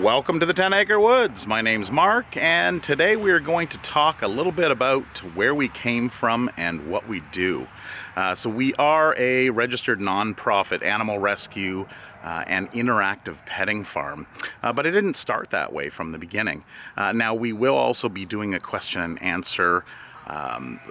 Welcome to the 10 Acre Woods. My name's Mark, and today we are going to talk a little bit about where we came from and what we do. So we are a registered nonprofit animal rescue and interactive petting farm, but it didn't start that way from the beginning. Now we will also be doing a question and answer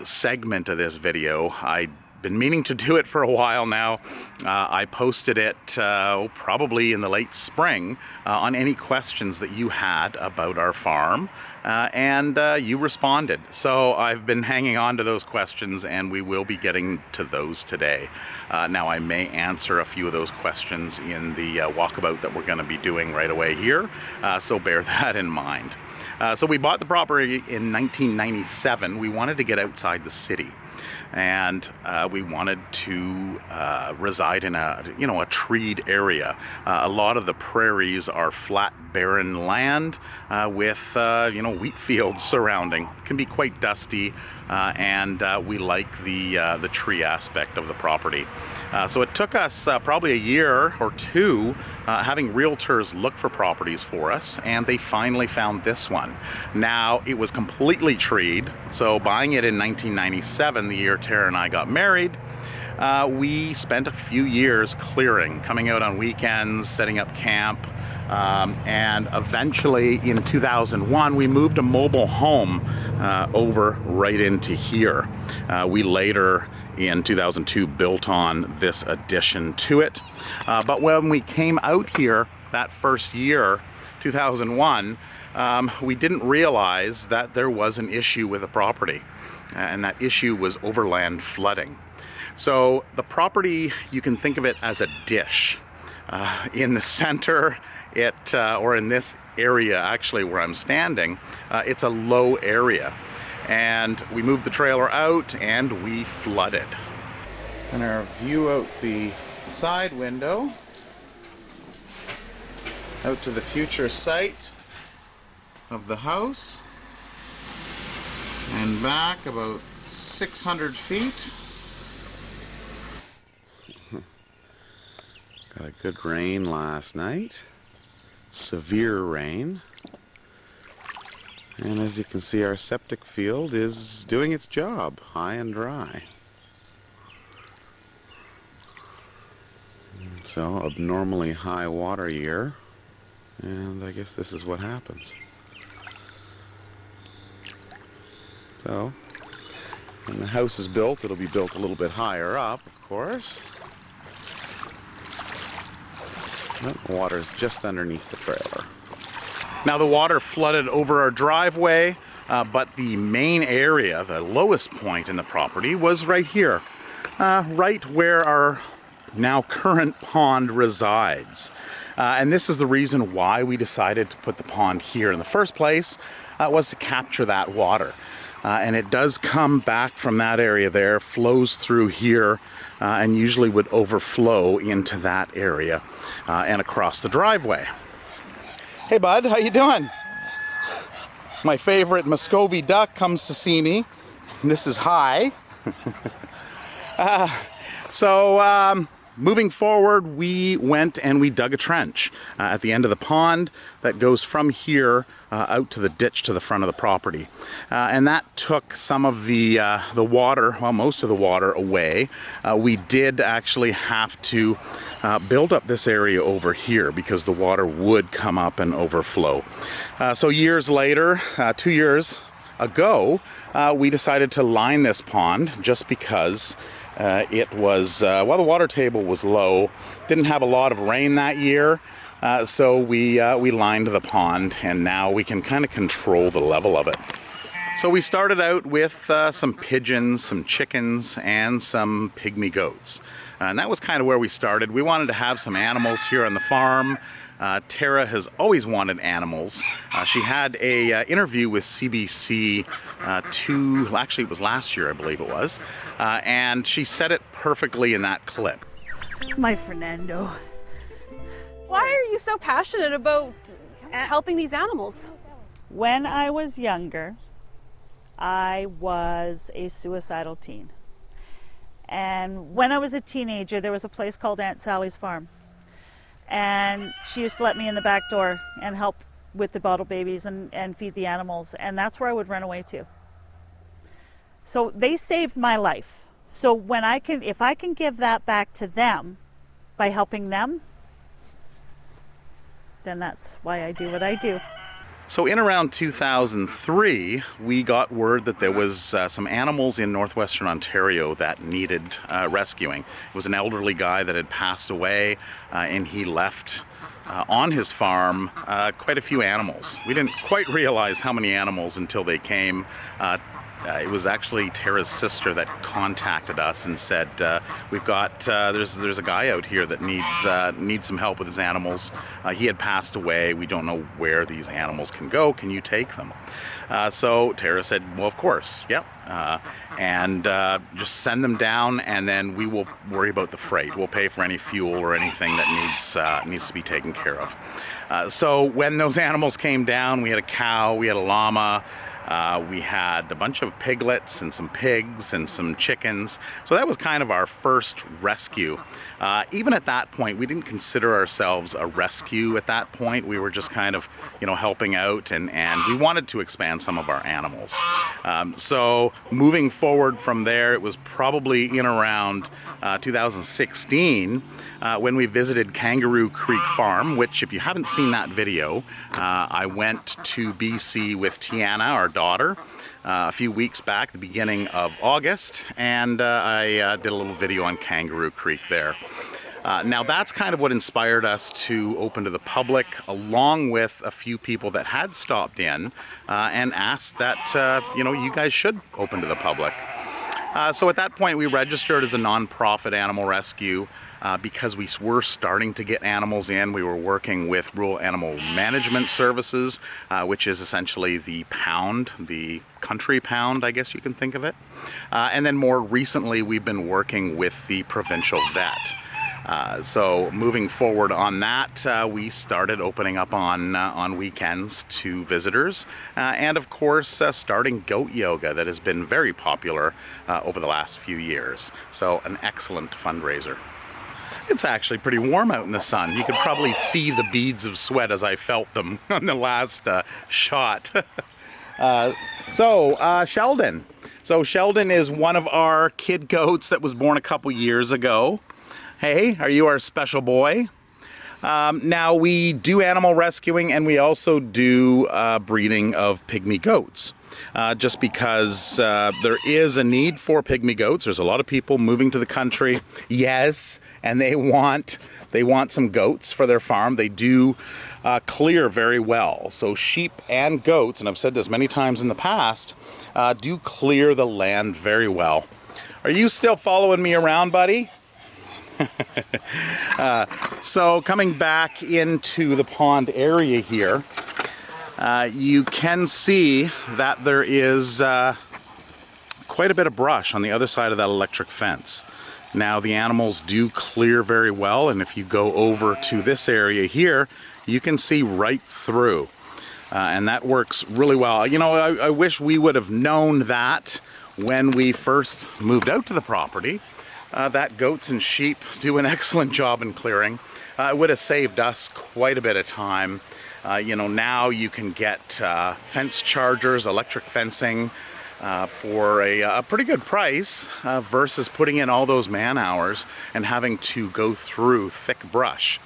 segment of this video. I've been meaning to do it for a while now. I posted it probably in the late spring on any questions that you had about our farm, and you responded. So I've been hanging on to those questions, and we will be getting to those today. Now I may answer a few of those questions in the walkabout that we're going to be doing right away here, so bear that in mind. So we bought the property in 1997. We wanted to get outside the city, and we wanted to reside in a treed area. A lot of the prairies are flat, barren land with wheat fields surrounding. It can be quite dusty, and we like the tree aspect of the property. So it took us probably a year or two having realtors look for properties for us, and they finally found this one. Now, it was completely treed, so buying it in 1997, the year Tara and I got married, we spent a few years clearing, coming out on weekends, setting up camp, and eventually in 2001 we moved a mobile home over right into here. We later in 2002 built on this addition to it, but when we came out here that first year, 2001, we didn't realize that there was an issue with the property, and that issue was overland flooding. So the property, you can think of it as a dish. In the center, or in this area actually where I'm standing, it's a low area. And we moved the trailer out and we flooded. And our view out the side window, out to the future site of the house, and back about 600 feet. Got a good rain last night, severe rain, and as you can see, our septic field is doing its job, high and dry. So, abnormally high water year, and I guess this is what happens. So, when the house is built, it'll be built a little bit higher up, of course. The water's just underneath the trailer. Now the water flooded over our driveway, but the main area, the lowest point in the property, was right here. Right where our now current pond resides. And this is the reason why we decided to put the pond here in the first place, was to capture that water. And it does come back from that area there, flows through here, and usually would overflow into that area and across the driveway. Hey bud, how you doing? My favorite Muscovy duck comes to see me. This is Hi. Moving forward, we went and we dug a trench at the end of the pond that goes from here out to the ditch to the front of the property. And that took some of the water, well, most of the water away. We did actually have to build up this area over here because the water would come up and overflow. So years later, 2 years ago, we decided to line this pond just because it was, the water table was low, didn't have a lot of rain that year, so we lined the pond, and now we can kind of control the level of it. So we started out with some pigeons, some chickens, and some pygmy goats. And that was kind of where we started. We wanted to have some animals here on the farm. Tara has always wanted animals. She had a interview with CBC actually it was last year, I believe it was, and she said it perfectly in that clip. My Fernando. Why are you so passionate about helping these animals? When I was younger, I was a suicidal teen. And when I was a teenager, there was a place called Aunt Sally's Farm. And she used to let me in the back door and help with the bottle babies and feed the animals. And that's where I would run away to. So they saved my life. So when if I can give that back to them by helping them, then that's why I do what I do. So in around 2003, we got word that there was some animals in northwestern Ontario that needed rescuing. It was an elderly guy that had passed away, and he left on his farm quite a few animals. We didn't quite realize how many animals until they came. It was actually Tara's sister that contacted us and said, "We've got there's a guy out here that needs some help with his animals. He had passed away. We don't know where these animals can go. Can you take them?" So Tara said, "Well, of course, yep." And just send them down, and then we will worry about the freight. We'll pay for any fuel or anything that needs to be taken care of. So when those animals came down, we had a cow, we had a llama. We had a bunch of piglets and some pigs and some chickens. So that was kind of our first rescue. Even at that point, we didn't consider ourselves a rescue at that point. We were just kind of, helping out, and we wanted to expand some of our animals. So moving forward from there, it was probably in around 2016 when we visited Kangaroo Creek Farm, which, if you haven't seen that video, I went to BC with Tiana, our daughter, a few weeks back, the beginning of August, and I did a little video on Kangaroo Creek there. Now that's kind of what inspired us to open to the public, along with a few people that had stopped in and asked that, you guys should open to the public. So at that point we registered as a non-profit animal rescue because we were starting to get animals in. We were working with Rural Animal Management Services, which is essentially the pound, the country pound, I guess you can think of it. And then more recently we've been working with the provincial vet. So moving forward on that, we started opening up on weekends to visitors, and of course starting goat yoga that has been very popular over the last few years. So an excellent fundraiser. It's actually pretty warm out in the sun. You could probably see the beads of sweat as I felt them on the last shot. Sheldon. So Sheldon is one of our kid goats that was born a couple years ago. Hey, are you our special boy? Now we do animal rescuing, and we also do breeding of pygmy goats. Just because there is a need for pygmy goats. There's a lot of people moving to the country, yes, and they want some goats for their farm. They do clear very well. So sheep and goats, and I've said this many times in the past, do clear the land very well. Are you still following me around, buddy? So coming back into the pond area here, you can see that there is quite a bit of brush on the other side of that electric fence. Now the animals do clear very well, and if you go over to this area here, you can see right through. And that works really well. I wish we would have known that when we first moved out to the property. That goats and sheep do an excellent job in clearing. It would have saved us quite a bit of time. Now you can get fence chargers, electric fencing, for a pretty good price versus putting in all those man hours and having to go through thick brush.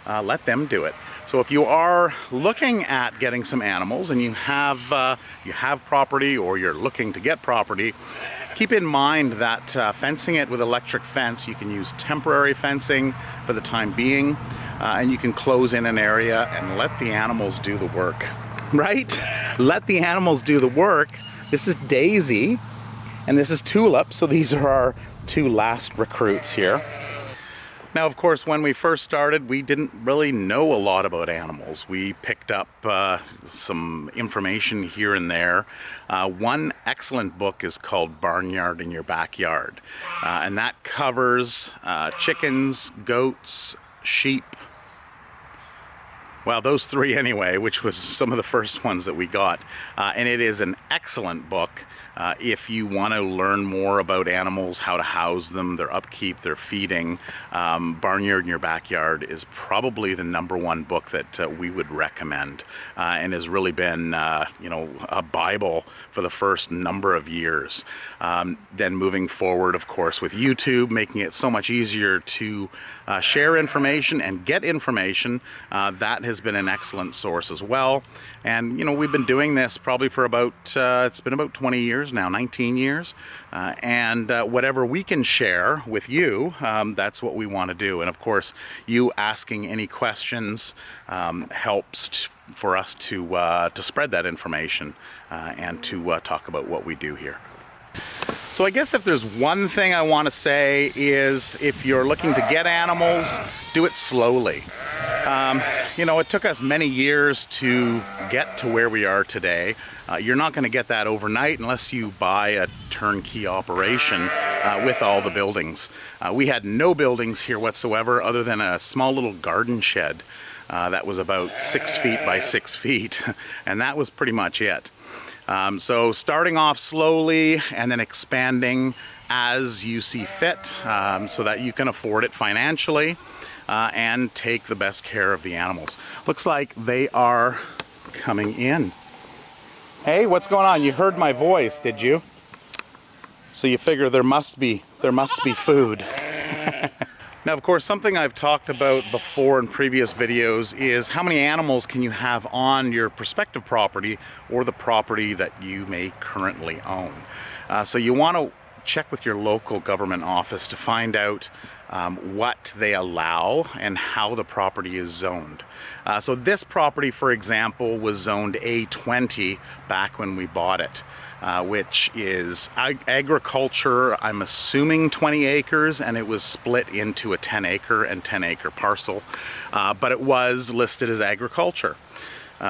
Let them do it. So if you are looking at getting some animals and you have property, or you're looking to get property, keep in mind that fencing it with electric fence, you can use temporary fencing for the time being, and you can close in an area and let the animals do the work, right? Let the animals do the work. This is Daisy, and this is Tulip, so these are our two last recruits here. Now, of course, when we first started, we didn't really know a lot about animals. We picked up some information here and there. One excellent book is called Barnyard in Your Backyard, and that covers chickens, goats, sheep. Well, those three anyway, which was some of the first ones that we got. And it is an excellent book If you want to learn more about animals, how to house them, their upkeep, their feeding, Barnyard in Your Backyard is probably the #1 book that we would recommend, and has really been, you know, a Bible for the first number of years. Then moving forward, of course, with YouTube, making it so much easier to share information and get information, that has been an excellent source as well. And you know, we've been doing this probably for about it's been about 20 years now, 19 years, and whatever we can share with you, that's what we want to do. And of course, you asking any questions helps for us to spread that information and to talk about what we do here. So I guess if there's one thing I want to say is, if you're looking to get animals, do it slowly. You know, it took us many years to get to where we are today. You're not going to get that overnight unless you buy a turnkey operation with all the buildings. We had no buildings here whatsoever other than a small little garden shed that was about 6 feet by 6 feet, and that was pretty much it. So starting off slowly and then expanding as you see fit, so that you can afford it financially and take the best care of the animals. Looks like they are coming in. Hey, what's going on? You heard my voice, did you? So you figure there must be food. Now, of course, something I've talked about before in previous videos is how many animals can you have on your prospective property or the property that you may currently own. So you want to check with your local government office to find out what they allow and how the property is zoned. So this property, for example, was zoned A20 back when we bought it. Which is agriculture, I'm assuming 20 acres, and it was split into a 10-acre and 10-acre parcel, but it was listed as agriculture.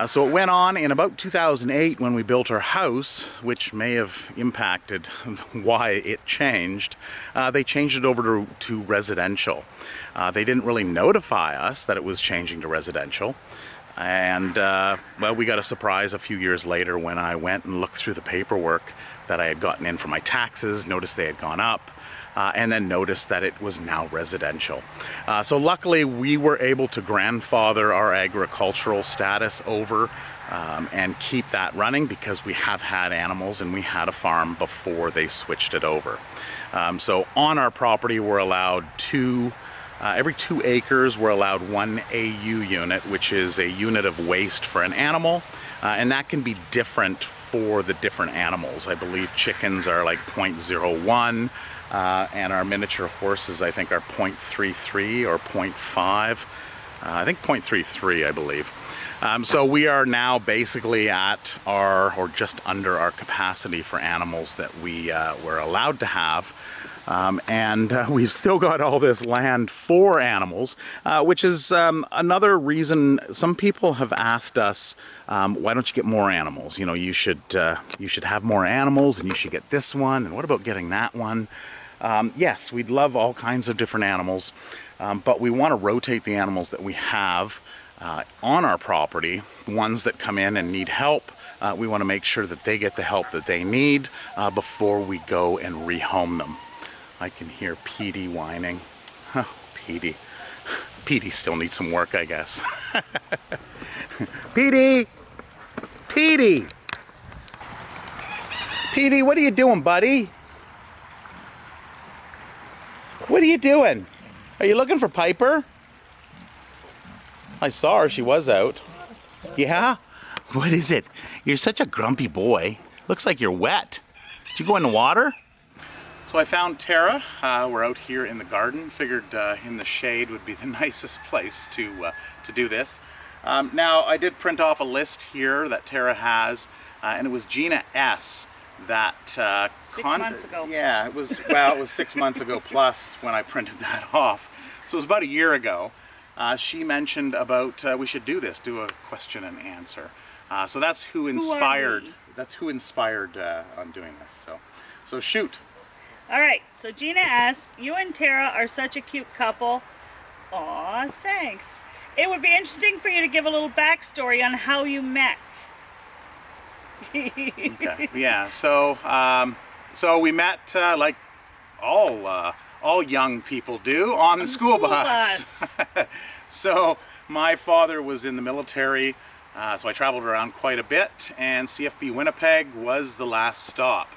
So it went on in about 2008 when we built our house, which may have impacted why it changed. They changed it over to residential. They didn't really notify us that it was changing to residential. And well, we got a surprise a few years later when I went and looked through the paperwork that I had gotten in for my taxes, noticed they had gone up, and then noticed that it was now residential. So luckily we were able to grandfather our agricultural status over and keep that running, because we have had animals and we had a farm before they switched it over. So on our property we're allowed every 2 acres we're allowed 1 AU unit, which is a unit of waste for an animal, and that can be different for the different animals. I believe chickens are like 0.01, and our miniature horses I think are 0.33 or 0.5. I think 0.33, I believe. So we are now basically at or just under our capacity for animals that we were allowed to have. And we've still got all this land for animals, which is another reason some people have asked us, why don't you get more animals? You know, you should have more animals, and you should get this one, and what about getting that one? Yes, we'd love all kinds of different animals, but we want to rotate the animals that we have on our property. Ones that come in and need help, we want to make sure that they get the help that they need before we go and rehome them. I can hear Petey whining. Oh, Petey. Petey still needs some work, I guess. Petey! Petey! Petey, what are you doing, buddy? What are you doing? Are you looking for Piper? I saw her, she was out. Yeah? What is it? You're such a grumpy boy. Looks like you're wet. Did you go in the water? So I found Tara. We're out here in the garden. Figured in the shade would be the nicest place to do this. Now I did print off a list here that Tara has, and it was Gina S. that 6 months ago. Yeah, it was, well, it was 6 months ago plus when I printed that off. So it was about a year ago. She mentioned about we should do this, do a question and answer. So that's who inspired. That's who inspired on doing this. So shoot. All right, so Gina asks, you and Tara are such a cute couple. Aw, thanks. It would be interesting for you to give a little backstory on how you met. Okay. Yeah. So we met like all young people do on the school bus. So my father was in the military, so I traveled around quite a bit, and CFB Winnipeg was the last stop.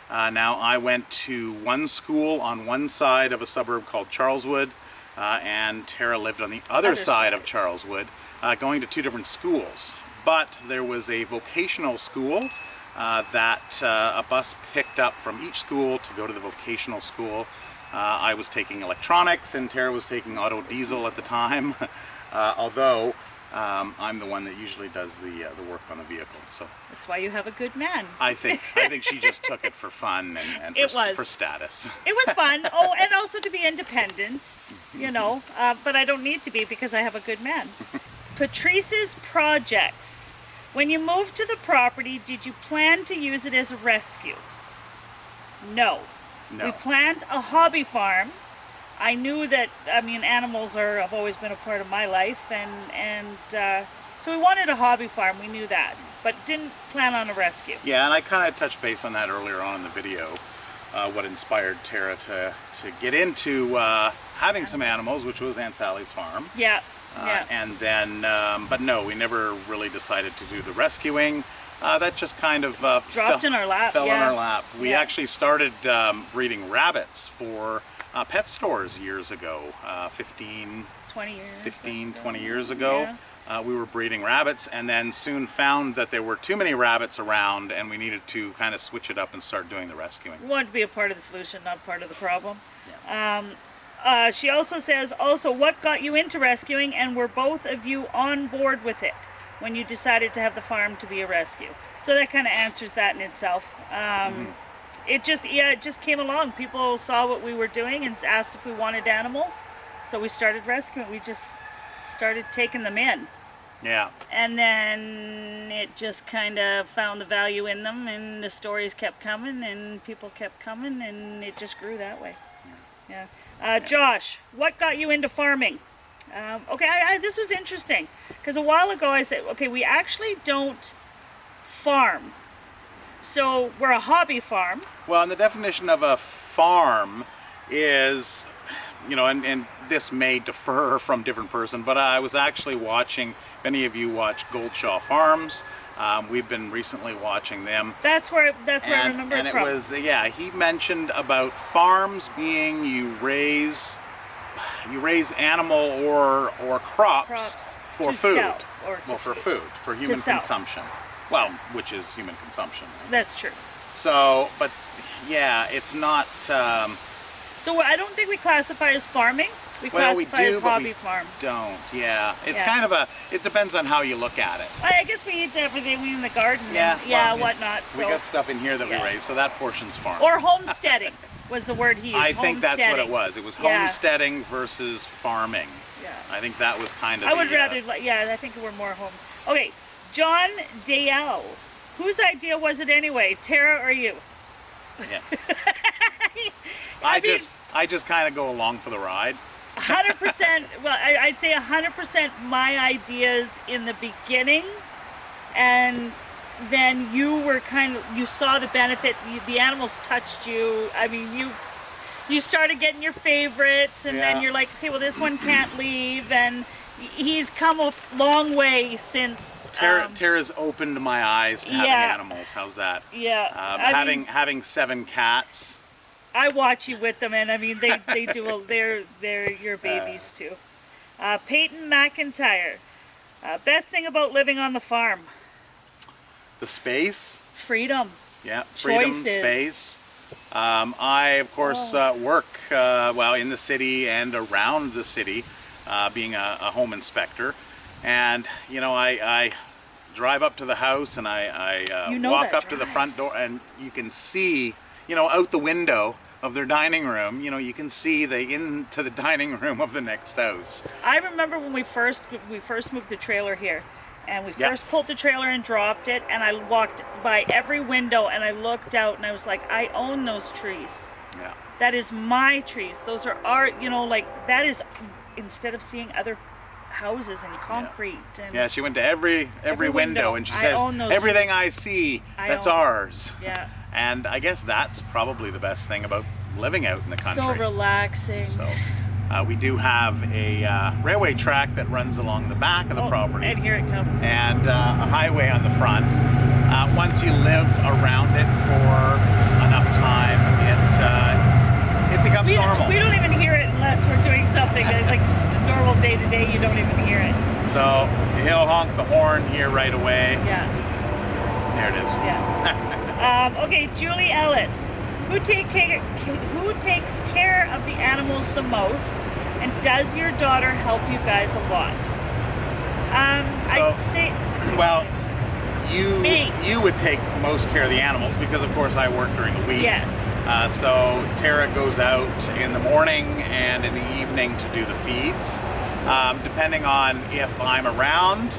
Now I went to one school on one side of a suburb called Charleswood, and Tara lived on the other side of Charleswood, going to two different schools. But there was a vocational school that a bus picked up from each school to go to the vocational school. I was taking electronics and Tara was taking auto diesel at the time, although I'm the one that usually does the work on the vehicle. So that's why you have a good man. I think she just took it for fun and for status. It was fun. Oh, and also to be independent, you know. But I don't need to be because I have a good man. Patrice's projects. When you moved to the property, did you plan to use it as a rescue? No. We planned a hobby farm. I knew that, I mean, animals have always been a part of my life, and so we wanted a hobby farm. We knew that, but didn't plan on a rescue. Yeah, and I kind of touched base on that earlier on in the video. What inspired Tara to get into having some animals, which was Aunt Sally's farm. Yeah. And then, but no, we never really decided to do the rescuing. That just kind of dropped in our lap. Fell in our lap. We actually started breeding rabbits for pet stores years ago, 20 years ago. Yeah. We were breeding rabbits, and then soon found that there were too many rabbits around, and we needed to kind of switch it up and start doing the rescuing. We wanted to be a part of the solution, not part of the problem. Yeah. She also says, what got you into rescuing, and were both of you on board with it when you decided to have the farm to be a rescue? So that kind of answers that in itself. It just came along. People saw what we were doing and asked if we wanted animals, so we started rescuing. We just started taking them in. Yeah. And then it just kind of found the value in them, and the stories kept coming, and people kept coming, and it just grew that way. Yeah. Josh, what got you into farming? This was interesting, because a while ago I said, okay, we actually don't farm. So we're a hobby farm. Well, and the definition of a farm is, you know, and this may differ from different person, but I was actually watching, if any of you watch Goldshaw Farms, we've been recently watching them. That's where I remember it from. And it was, he mentioned about farms being you raise animal or crops for food. For human consumption. Well, which is human consumption. Right? That's true. So, but yeah, it's not. So I don't think we classify as farming. We classify as hobby farm. Don't. Yeah, it's kind of it depends on how you look at it. I guess we eat everything in the garden. Whatnot. So. We got stuff in here that we raise, so that portion's farm. Or homesteading was the word he used. I think that's what it was. It was homesteading versus farming. Yeah. I think that was kind of. I would rather. I think we're more home. Okay, John Dale. Whose idea was it anyway? Tara or you? Yeah. I just kind of go along for the ride. 100%. Well, I'd say 100% my ideas in the beginning, and then you were you saw the benefit. The animals touched you. I mean, you started getting your favorites, and then you're like, okay, well, this one can't leave, and he's come a long way since. Tara's opened my eyes to having animals. How's that? Yeah. Having 7 cats. I watch you with them, and I mean they do. They're your babies too. Peyton McIntyre. Best thing about living on the farm. The space. Freedom. Yeah. Freedom. Choices. Space. I of course work in the city and around the city, being a home inspector, and you know I drive up to the house and I walk up to the front door, and you can see. You know, out the window of their dining room, you know, you can see into the dining room of the next house. I remember when we first moved the trailer here, and we first pulled the trailer and dropped it, and I walked by every window and I looked out and I was like, I own those trees. Yeah. That is my trees. Those are our, you know, like that is, instead of seeing other houses and concrete. And yeah, she went to every window, and she I says, own those everything trees. I see, that's own. ours. Yeah. And I guess that's probably the best thing about living out in the country. So relaxing. So, we do have a railway track that runs along the back of the property. And here it comes. And a highway on the front. Once you live around it for enough time, it becomes normal. We don't even hear it unless we're doing something like normal day to day. You don't even hear it. So he'll honk the horn here right away. Yeah. There it is. Yeah. Okay, Julie Ellis. Who takes care of the animals the most, and does your daughter help you guys a lot? I'd say. Well, you would take most care of the animals because, of course, I work during the week. Yes. So Tara goes out in the morning and in the evening to do the feeds. Depending on if I'm around,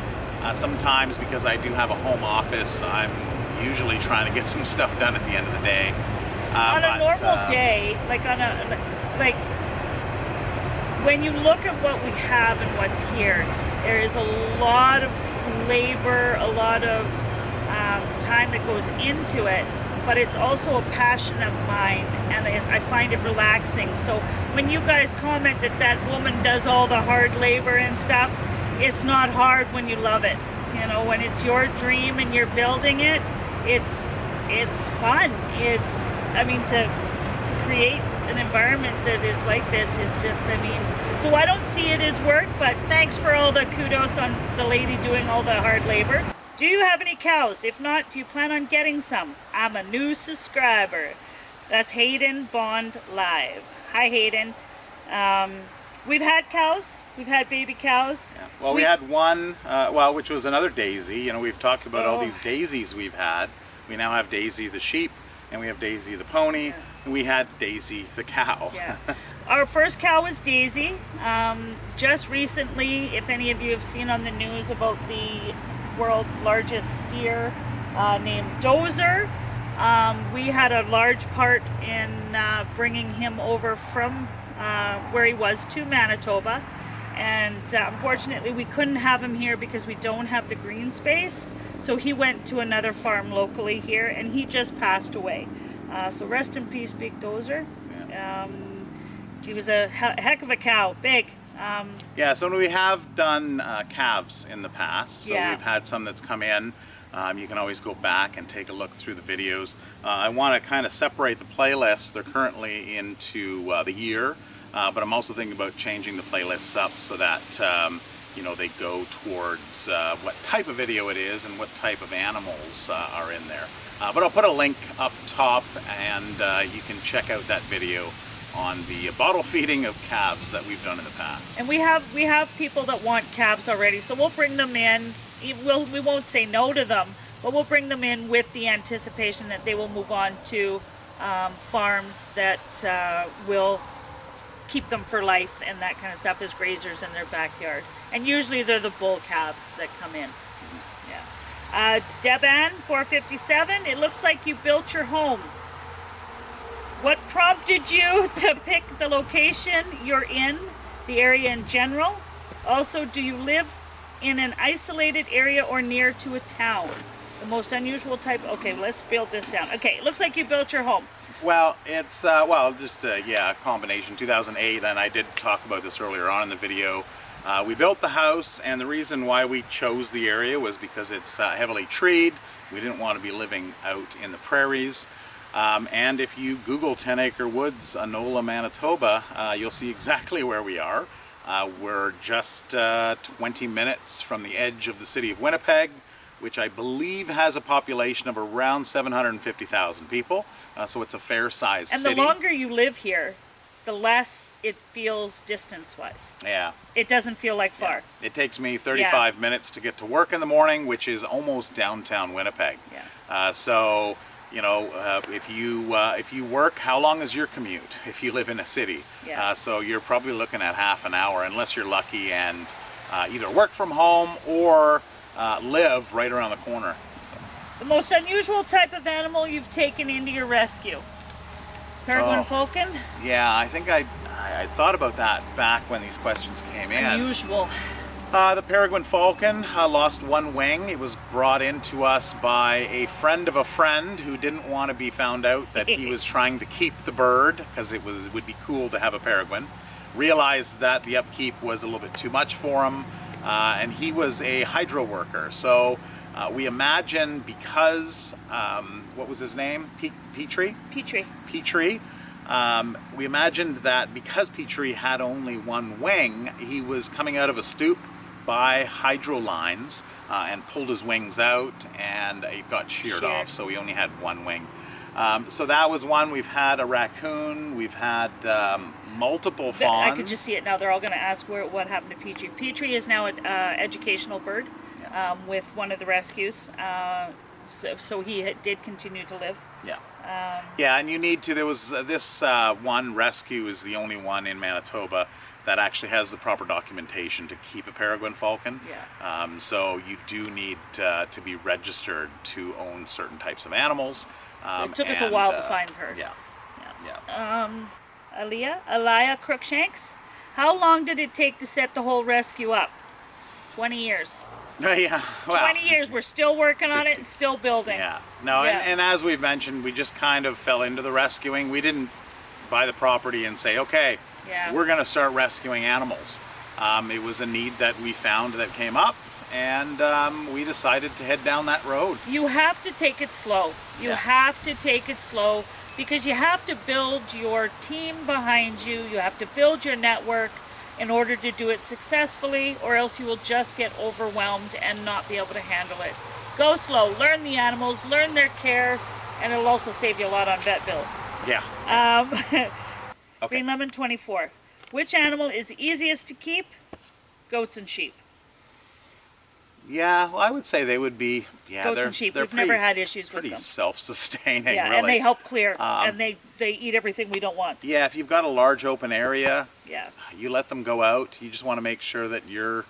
sometimes because I do have a home office, I'm usually trying to get some stuff done at the end of the day. On a normal day, when you look at what we have and what's here, there is a lot of labor, a lot of time that goes into it, but it's also a passion of mine, and I find it relaxing. So when you guys comment that that woman does all the hard labor and stuff, it's not hard when you love it. You know, when it's your dream and you're building it, it's fun. I mean, to create an environment that is like this is just, so I don't see it as work, but thanks for all the kudos on the lady doing all the hard labor. Do you have any cows? If not, do you plan on getting some? I'm a new subscriber. That's Hayden Bond Live. Hi, Hayden. We've had cows. We've had baby cows. Yeah. Well, we had one, which was another Daisy. You know, we've talked about all these Daisies we've had. We now have Daisy the sheep, and we have Daisy the pony, and we had Daisy the cow. Yeah. Our first cow was Daisy. Just recently, if any of you have seen on the news about the world's largest steer named Dozer, we had a large part in bringing him over from where he was to Manitoba, and unfortunately we couldn't have him here because we don't have the green space, so he went to another farm locally here, and he just passed away. So rest in peace, Big Dozer. He was a heck of a cow, big. Yeah, so we have done calves in the past, so Yeah. we've had some that's come in. You can always go back and take a look through the videos. I want to kind of separate the playlists. They're currently into the year, but I'm also thinking about changing the playlists up so that you know, they go towards what type of video it is and what type of animals are in there. But I'll put a link up top, and you can check out that video on the bottle feeding of calves that we've done in the past. And we have people that want calves already, so we'll bring them in. We won't say no to them, but we'll bring them in with the anticipation that they will move on to farms that will keep them for life and that kind of stuff as grazers in their backyard. And usually they're the bull calves that come in. Yeah. Deban 457, it looks like you built your home. What prompted you to pick the location you're in, the area in general? Also, do you live in an isolated area or near to a town? The most unusual type. Okay, let's build this down. Okay, it looks like you built your home. Well, it's just a combination. 2008, and I did talk about this earlier on in the video. We built the house, and the reason why we chose the area was because it's heavily treed. We didn't want to be living out in the prairies. And if you Google 10 Acre Woods, Anola, Manitoba, you'll see exactly where we are. We're just 20 minutes from the edge of the city of Winnipeg, which I believe has a population of around 750,000 people. So it's a fair-sized city. And the longer you live here, the less it feels distance-wise. Yeah. It doesn't feel like far. Yeah. It takes me 35 minutes to get to work in the morning, which is almost downtown Winnipeg. Yeah. So, you know, if you work, how long is your commute if you live in a city? Yeah. So you're probably looking at half an hour, unless you're lucky and either work from home or live right around the corner. The most unusual type of animal you've taken into your rescue? Peregrine falcon? Yeah, I think I thought about that back when these questions came in. Unusual. The peregrine falcon lost one wing. It was brought into us by a friend of a friend who didn't want to be found out that he was trying to keep the bird because it would be cool to have a peregrine. Realized that the upkeep was a little bit too much for him, and he was a hydro worker. So we imagine because, what was his name? Petrie? Petrie. Petrie. We imagined that because Petrie had only one wing, he was coming out of a stoop by hydro lines and pulled his wings out, and it got sheared off, so he only had one wing. So that was one. We've had a raccoon, we've had multiple fawns. I could just see it now. They're all going to ask what happened to Petrie. Petrie is now an educational bird with one of the rescues, so he did continue to live. Yeah. Yeah, and you need to, there was this one rescue is the only one in Manitoba that actually has the proper documentation to keep a peregrine falcon. Yeah. So you do need to be registered to own certain types of animals. It took us a while to find her. Yeah. Elia Crookshanks. How long did it take to set the whole rescue up? 20 years. Yeah, well, 20 years. We're still working on it and still building. Yeah. No, Yeah. And as we've mentioned, we just kind of fell into the rescuing. We didn't buy the property and say, okay, we're going to start rescuing animals. It was a need that we found that came up, and we decided to head down that road. You have to take it slow. You have to take it slow because you have to build your team behind you. You have to build your network in order to do it successfully, or else you will just get overwhelmed and not be able to handle it. Go slow, learn the animals, learn their care, and it'll also save you a lot on vet bills. Yeah. Okay. Green Lemon 24. Which animal is easiest to keep? Goats and sheep. Yeah, well, I would say they would be, Goats and sheep. they're We've never had issues with pretty them. self-sustaining, Yeah, really. and they help clear, and they eat everything we don't want. Yeah, if you've got a large open area, Yeah. you let them go out. You just want to make sure that you're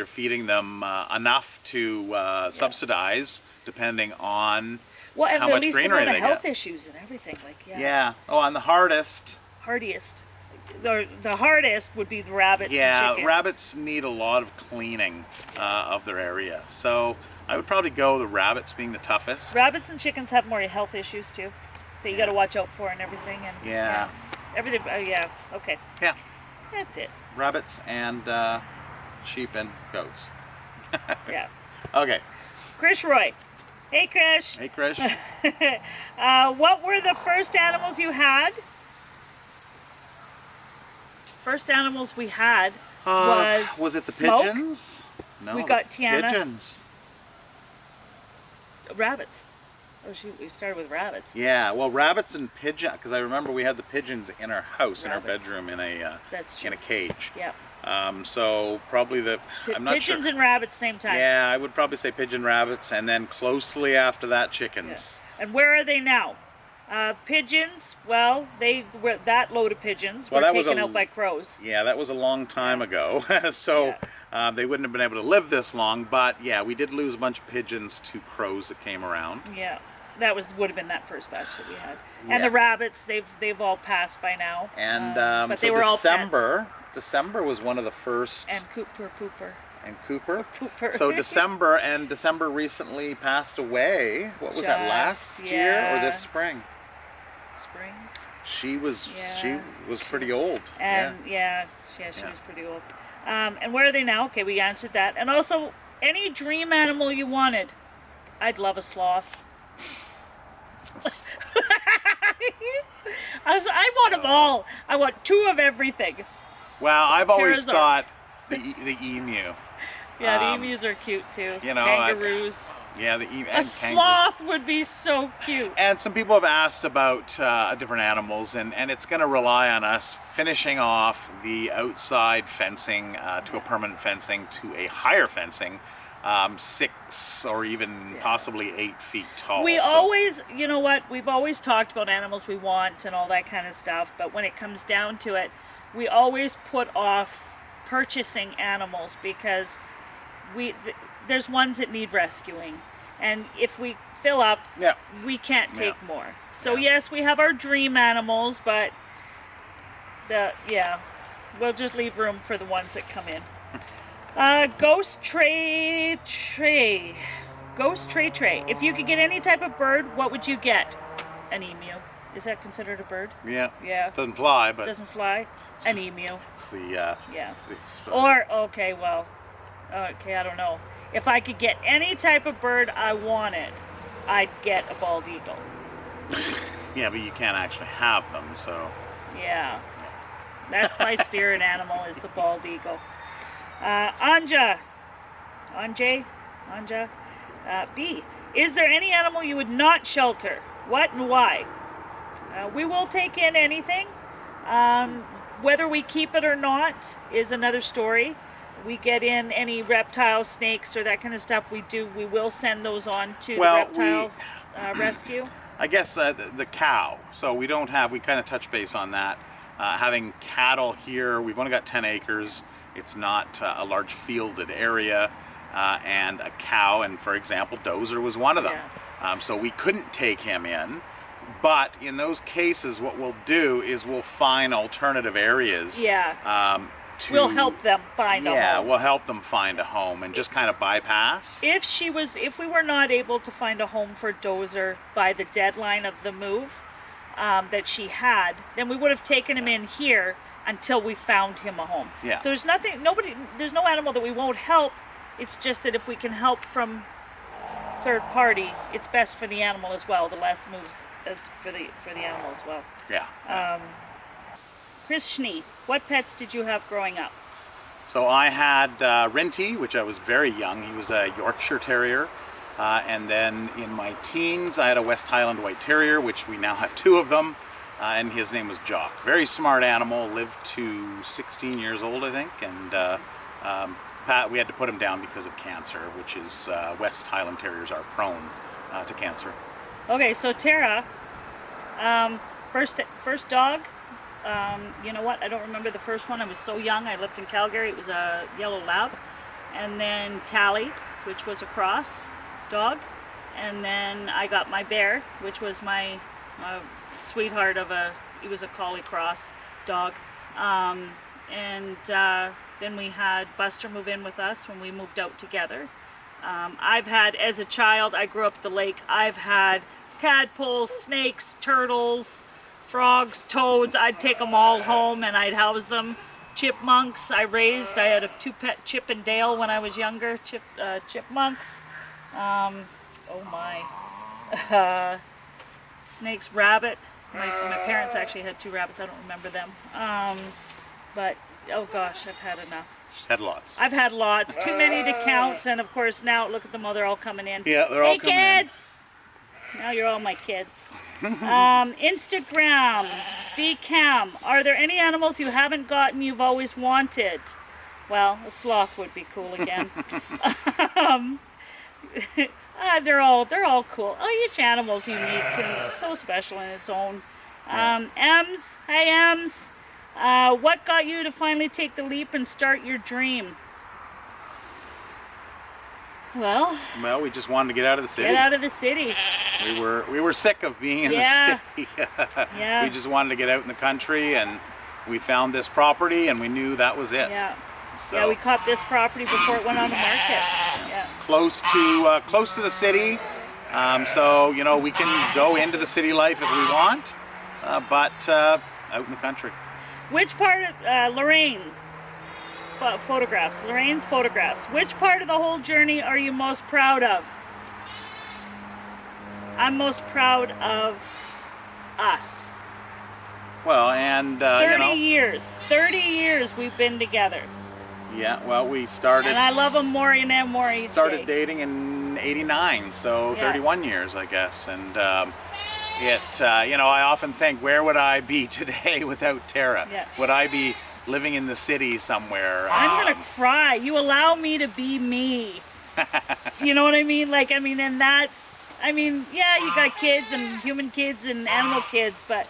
feeding them enough to subsidize, depending on Well, and how at much least greenery the they health get. issues and everything, Yeah. Oh, and the hardest. hardiest. The hardest would be the rabbits and Yeah, chickens. rabbits need a lot of cleaning of their area. So I would probably go the rabbits being the toughest. Rabbits and chickens have more health issues too that you got to watch out for and everything. And Yeah. everything. Yeah. Okay. Yeah. That's it. Rabbits and sheep and goats. Yeah. Okay. Chris Roy. Hey, Chris. Hey, Krish. What were the first animals you had? First animals we had was it the Smoke. pigeons? No, We got Tiana. Pigeons. Rabbits. Oh shoot, we started with rabbits. Yeah, well, rabbits and pigeon, because I remember we had the pigeons in our house, in our Rabbits. bedroom, in a That's true. in a cage. Yeah. So probably I'm not sure. Pigeons and rabbits same time. Yeah, I would probably say pigeon, rabbits, and then closely after that, chickens. And where are they now? Pigeons, well, they were that load of pigeons Well, were that was taken a- out by crows. Yeah, that was a long time ago, so they wouldn't have been able to live this long. But yeah, we did lose a bunch of pigeons to crows that came around. Yeah, that would have been that first batch that we had. Yeah. And the rabbits, they've all passed by now. And but so they were all pets. December was one of the first. And Cooper. And Cooper. Cooper. So December recently passed away. What was that, last year or this spring? Spring. She was pretty was- old. And she was pretty old. And where are they now? Okay, we answered that. And also, any dream animal you wanted. I'd love a sloth. I want them all. I want 2 of everything. Well, I've always Pterosaur. thought the emu. Yeah, the emus are cute too. You know, kangaroos. Yeah, the emu A and kangaroos. sloth would be so cute. And some people have asked about different animals, and it's going to rely on us finishing off the outside fencing to a permanent fencing to a higher fencing, 6 or even possibly 8 feet tall. We always, you know what, we've always talked about animals we want and all that kind of stuff, but when it comes down to it, we always put off purchasing animals because there's ones that need rescuing, and if we fill up, we can't take more. So yes, we have our dream animals, but we'll just leave room for the ones that come in. Ghost tray. Ghost tray. If you could get any type of bird, what would you get? An emu. Is that considered a bird? Yeah. Yeah. Doesn't fly, but Doesn't fly. An emu. it's the Yeah. it's, Or okay, well, okay, I don't know. If I could get any type of bird I wanted, I'd get a bald eagle. yeah, but you can't actually have them, so. Yeah. That's my spirit animal, is the bald eagle. Anja. B. Is there any animal you would not shelter? What and why? We will take in anything. Whether we keep it or not is another story. We get in any reptiles, snakes, or that kind of stuff. We will send those on to the reptile rescue. I guess the cow. So we kind of touch base on that. Having cattle here, we've only got 10 acres. It's not a large fielded area. And a cow, and for example, Dozer was one of them. Yeah. So we couldn't take him in. But in those cases, what we'll do is we'll find alternative areas. Yeah. We'll help them find a home. Yeah, we'll help them find a home and just kind of bypass. If we were not able to find a home for Dozer by the deadline of the move that she had, then we would have taken him in here until we found him a home. Yeah. So there's no animal that we won't help. It's just that if we can help from third party, it's best for the animal as well. The less moves as for the animal as well. Yeah. Chris Schnee, what pets did you have growing up? So I had Renty, which I was very young. He was a Yorkshire Terrier. And then in my teens, I had a West Highland White Terrier, which we now have 2 of them. And his name was Jock. Very smart animal, lived to 16 years old, I think. And we had to put him down because of cancer, which is West Highland Terriers are prone to cancer. Okay, so Tara, first dog. You know what? I don't remember the first one. I was so young. I lived in Calgary. It was a yellow lab. And then Tally, which was a cross dog. And then I got my bear, which was my sweetheart he was a collie cross dog. Then we had Buster move in with us when we moved out together. I've had, as a child, I grew up at the lake, I've had tadpoles, snakes, turtles, frogs, toads. I'd take them all home and I'd house them. Chipmunks I raised. I had a 2 pet, Chip and Dale, when I was younger. Chipmunks. Oh my. Snakes, rabbit. My parents actually had 2 rabbits. I don't remember them. But oh gosh, I've had enough. She's had lots. I've had lots. Too many to count. And of course now, look at them all. They're all coming in. Yeah, they're all coming in. Hey kids! Now you're all my kids. Instagram, VCam. Are there any animals you haven't gotten you've always wanted? Well, a sloth would be cool again. They're all cool. Oh, each animal's unique and so special in its own. Ems, hi Ems. What got you to finally take the leap and start your dream? Well, we just wanted to get out of the city. Get out of the city. We were sick of being in the city. Yeah. We just wanted to get out in the country, and we found this property, and we knew that was it. Yeah. So, yeah, we caught this property before it went on the market. Yeah. Close to the city, so you know we can go into the city life if we want, but out in the country. Which part of Lorraine's photographs. Which part of the whole journey are you most proud of? I'm most proud of us. Well, and 30 years we've been together. Yeah, well, we started. And I love them more and more each started day. dating in '89, so Yeah. 31 years, I guess. And I often think, where would I be today without Tara? Yeah. Would I be living in the city somewhere? I'm gonna cry. You allow me to be me. You know what I mean? And yeah, you got kids and human kids and animal kids, but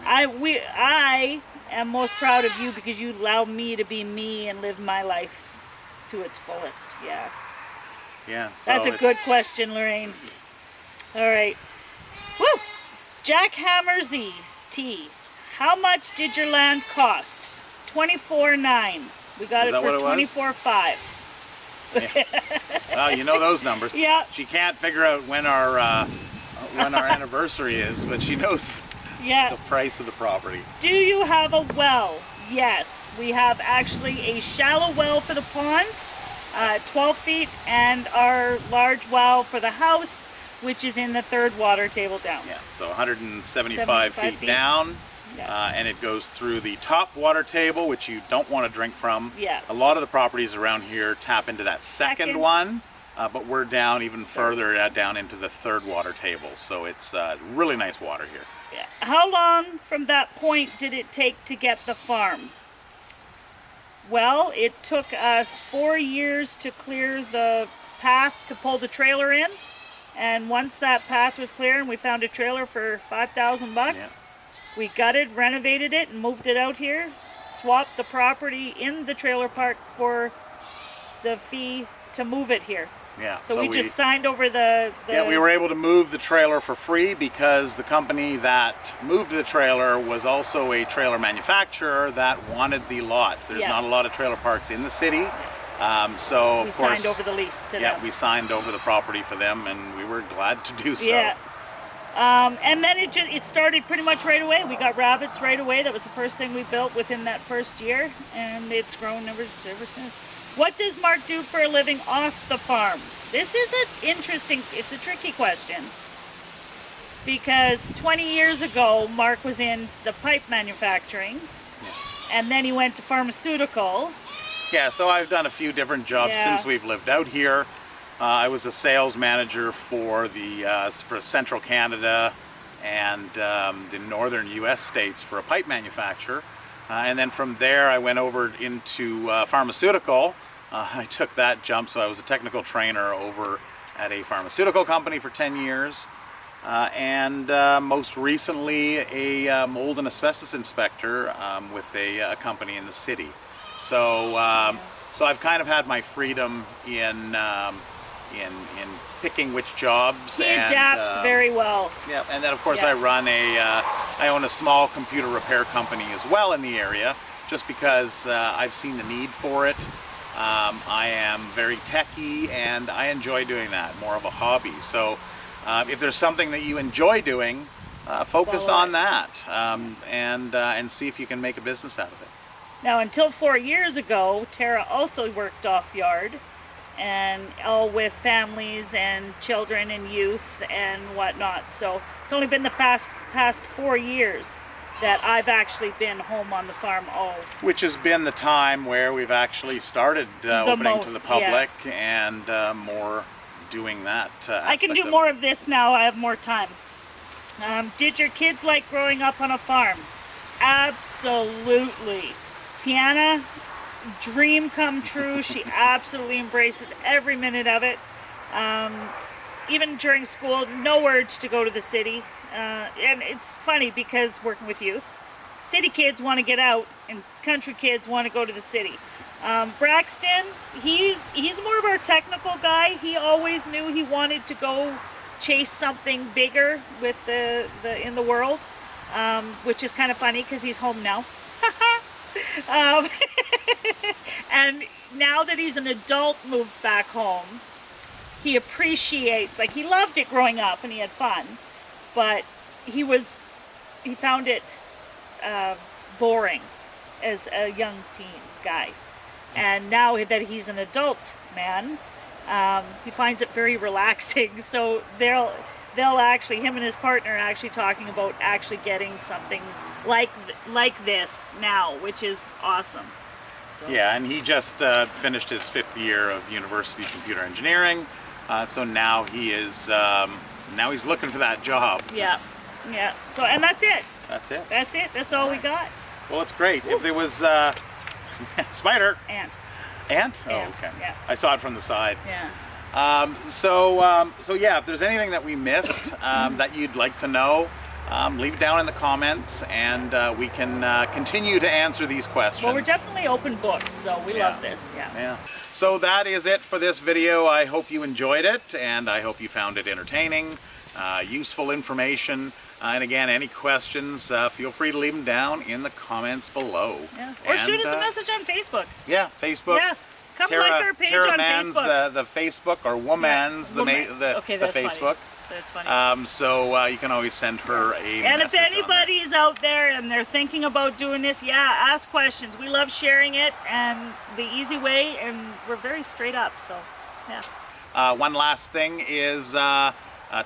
I am most proud of you because you allow me to be me and live my life to its fullest. Yeah. Yeah. That's a good question, Lorraine. All right. Woo! Jackhammer T. How much did your land cost? $24,900. We got it for $24,500. Well, you know those numbers. Yeah. She can't figure out when our anniversary is, but she knows Yeah. the price of the property. Do you have a well? Yes. We have actually a shallow well for the pond, 12 feet, and our large well for the house, which is in the third water table down. Yeah, so 175 feet down. Yeah. And it goes through the top water table, which you don't want to drink from. Yeah. A lot of the properties around here tap into that second one, but we're down even further down into the third water table. So it's really nice water here. Yeah. How long from that point did it take to get the farm? Well, it took us 4 years to clear the path to pull the trailer in. And once that path was clear and we found a trailer for $5,000 bucks, Yeah. we gutted, renovated it, and moved it out here. Swapped the property in the trailer park for the fee to move it here. Yeah. So we just signed over the... Yeah, we were able to move the trailer for free because the company that moved the trailer was also a trailer manufacturer that wanted the lot. There's not a lot of trailer parks in the city. So of course, signed over the lease to them. we signed over the property for them, and we were glad to do so. Yeah. And then it started pretty much right away. We got rabbits right away. That was the first thing we built within that first year, and it's grown ever since. What does Mark do for a living off the farm? This is it's a tricky question, because 20 years ago, Mark was in the pipe manufacturing, and then he went to pharmaceutical. Yeah, so I've done a few different jobs since we've lived out here. I was a sales manager for for Central Canada and the northern U.S. states for a pipe manufacturer. And then from there I went over into pharmaceutical. I took that jump, so I was a technical trainer over at a pharmaceutical company for 10 years. And most recently a mold and asbestos inspector with a company in the city. So, so I've kind of had my freedom in picking which jobs. He adapts very well. Yeah, and then of course I own a small computer repair company as well in the area, just because I've seen the need for it. I am very techy and I enjoy doing that, more of a hobby. So if there's something that you enjoy doing, focus on that and see if you can make a business out of it. Now, until 4 years ago, Tara also worked off yard, and all with families and children and youth and whatnot. So it's only been the past 4 years that I've actually been home on the farm Which has been the time where we've actually started opening to the public and more doing that I can do more of this now. I have more time. Did your kids like growing up on a farm? Absolutely. Tiana, dream come true. She absolutely embraces every minute of it. Even during school, no urge to go to the city. And it's funny because working with youth, city kids want to get out and country kids want to go to the city. Braxton, he's more of our technical guy. He always knew he wanted to go chase something bigger with in the world, which is kind of funny because he's home now. And now that he's an adult, moved back home, he appreciates, like, he loved it growing up and he had fun, but he found it boring as a young teen guy. And now that he's an adult man, he finds it very relaxing. So they'll actually, him and his partner are actually talking about actually getting something like this now, which is awesome. So. Yeah, and he just finished his 5th year of university computer engineering, so now he is now he's looking for that job. Yeah, yeah. So, and that's it. That's it. That's it. That's all we got. Well, it's great. Woo. If there was spider. Ant. Ant? Oh, Ant. okay. Yeah. I saw it from the side. Yeah. So yeah, if there's anything that we missed that you'd like to know, leave it down in the comments, and we can continue to answer these questions. Well, we're definitely open books, so we love this. Yeah. So that is it for this video. I hope you enjoyed it, and I hope you found it entertaining, useful information. And again, any questions, feel free to leave them down in the comments below. Yeah. Or shoot us a message on Facebook. Yeah, Facebook. Yeah. Come like our page Tara on Mann's Facebook. the Facebook, or Woman's Okay, the that's Facebook. Funny. That's funny. So you can always send her a And message if on there. anybody is out there and they're thinking about doing this, yeah, ask questions. We love sharing it and the easy way, and we're very straight up. So, yeah. One last thing is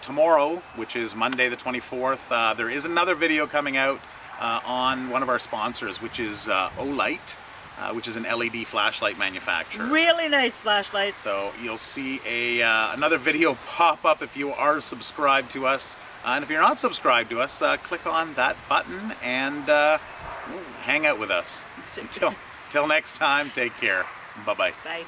tomorrow, which is Monday the 24th, there is another video coming out on one of our sponsors, which is Olight, which is an LED flashlight manufacturer. Really nice flashlights. So you'll see another video pop up if you are subscribed to us. And if you're not subscribed to us, click on that button and hang out with us. Until next time, take care. Bye-bye. Bye.